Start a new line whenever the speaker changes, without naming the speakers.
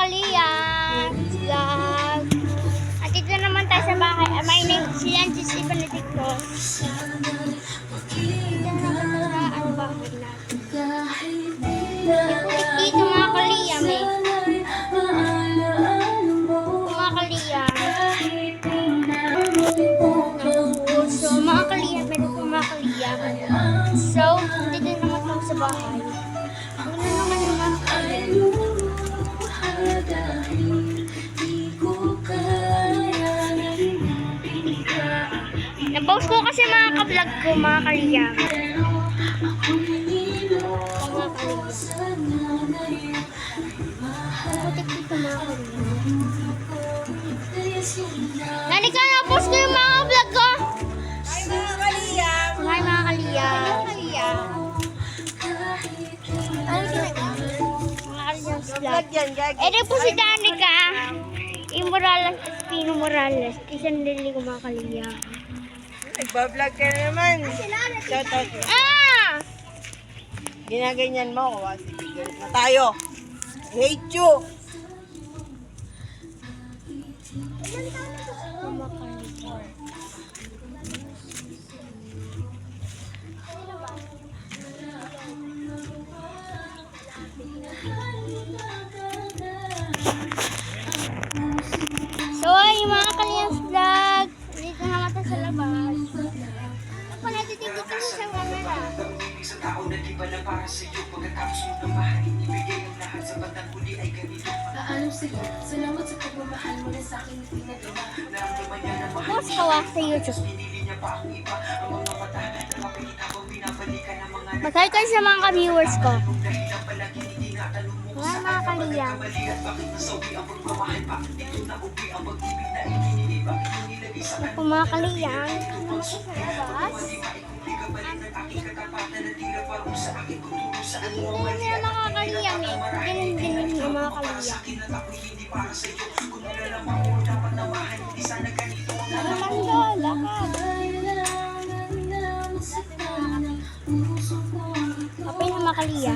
Kaliyas Vlog. At dito naman tayo sa bahay. My name is Yanjis Benedicto. Dito naman tayo sa bahay natin. Dito mga Kaliya, may. Mga Kaliya. So, mga Kaliya, meron po mga Kaliya. So, dito naman tayo sa bahay. Ano naman yung mga Kaliya? Na-post ko kasi mga ka-vlog ko, mga Kaliya. Putik dito mga Kaliya. Nani ka na-post ko yung mga vlog ko?
Hi mga Kaliya!
Hi mga Kaliya. Mga Kaliyas vlog.
Vlog yan, gagi.
Ito po si Danica. Yung Morales, Pino Morales. Isang lili ko mga Kaliya.
Nagbablog ka naman. Shoutout mo.
Ah!
Ginaganyan mo ako. Sige, galit na tayo. I hate you.
Mga Kaliya. So, yung mga Kaliyas vlog. Dito naman tayo sa labas. Ako natitigil dito sa camera.
Isang tao na di pala para sa iyo. Pagkatapos mo na mahalin, ibigay ang lahat sa bandang huli ay ganito.
Paalam sa'yo, salamat sa pagmamahal mo na sa akin pinadala.
Naramdaman niya na mahal
Post ko sa YouTube.
pinili niya pa ang iba. Ang mga mata na kapilit habang binabalikan ng mga
Masay ko sa mga ka-viewers ko.
dahilan palagi hindi natanong mo
Mga Kaliya.
mali at bakit nasawi ang pagmamahal pa. Dito na uwi ang pag-ibig na ikinili. Bakit mo nilagay sa
Ito mga Kaliya. Dito naman tayo sa labas.
ka balik ng aking katapatan na tila parang sa akin kuturo sa ano
Hindi naman nila mga Kaliya. Ganun din yung mga Kaliya.
akin at ako'y hindi para sa iyo. Kung nilalaman mo dapat namahan, hindi sana ganito ang
Ano man doon? Lakad. Kapay na mga Kaliya.